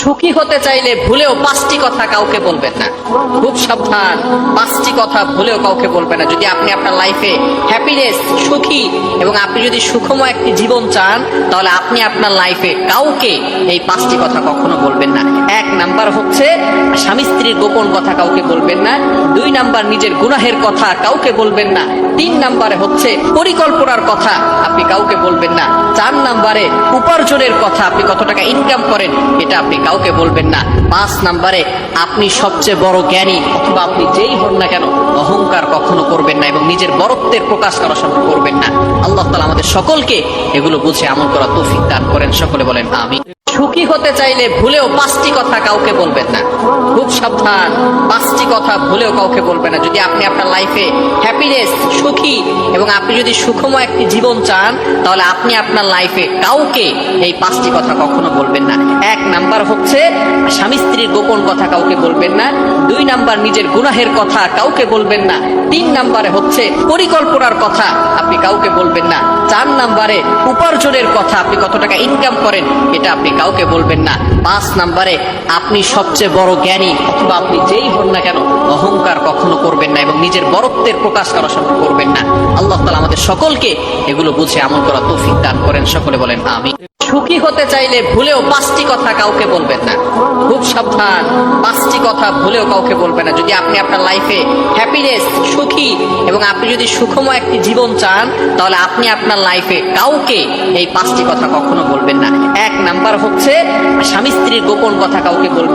সুখী হতে চাইলে ভুলেও 5টি কথা কাউকে বলবেন না। খুব সাবধান, 5টি কথা ভুলেও কাউকে বলবেন না। যদি আপনি আপনার লাইফে হ্যাপিনেস, সুখী এবং আপনি যদি সুখময় একটি জীবন চান, তাহলে আপনি আপনার লাইফে কাউকে এই 5টি কথা কখনো বলবেন না। 1 নাম্বার হচ্ছে স্বামী স্ত্রীর গোপন কথা কাউকে বলবেন না। 2 নাম্বার নিজের গুনাহের কথা কাউকে বলবেন না। 3 নাম্বারে হচ্ছে পরিকল্পনার কথা আপনি কাউকে বলবেন না। 4 নাম্বারে উপার্জনের কথা, আপনি কত টাকা ইনকাম করেন এটা আপনি কাউকে বলবেন না। 5 নাম্বারে আপনি সবচেয়ে বড় জ্ঞানী অথবা আপনি যেই হন না কেন অহংকার কখনো করবেন না এবং নিজের বড়ত্বের প্রকাশ করা সম্ভব করবেন না। আল্লাহ তাআলা আমাদের সকলকে এগুলো বুঝে আমল করা তৌফিক দান করেন। সকলে বলেন আমিন। সুখী হতে চাইলে ভুলেও 5টি কথা কাউকে বলবেন না। খুব সাবধান, 5টি কথা ভুলেও কাউকে বলবেন না। যদি আপনি আপনার লাইফে হ্যাপিনেস, সুখী এবং আপনি যদি সুখময় একটি জীবন চান, তাহলে আপনি আপনার লাইফে কাউকে এই 5টি কথা কখনো বলবেন না। 1 নাম্বার হচ্ছে স্বামী স্ত্রীর গোপন কথা কাউকে বলবেন না। 2 নাম্বার নিজের গুনাহের কথা কাউকে বলবেন না। 3 নাম্বারে হচ্ছে পরিকল্পনার কথা আপনি কাউকে বলবেন না। 4 নাম্বারে উপার্জনের কথা, আপনি কত টাকা ইনকাম করেন এটা আপনি কাউকে বলবেন না। 5 নাম্বারে আপনি সবচেয়ে বড় জ্ঞানী অথবা আপনি যেই হন না কেন অহংকার কখনো করবেন না এবং নিজের বড়ত্বের প্রকাশ করা সম্ভব করবেন না। আল্লাহ তাআলা আমাদের সকলকে এগুলো বুঝে আমল করা তৌফিক দান করেন। সকলে বলেন আমিন। সুখী হতে চাইলে ভুলেও 5টি কথা কাউকে বলবেন না। খুব সাবধান, 5টি কথা ভুলেও কাউকে বলবেন না। যদি আপনি আপনার লাইফে হ্যাপিনেস, সুখী এবং আপনি যদি সুখময় একটি জীবন চান, তাহলে আপনি আপনার লাইফে কাউকে এই 5টি কথা কখনো বলবেন না। 1 নাম্বার হচ্ছে স্বামী স্ত্রীর গোপন কথা কাউকে বলবেন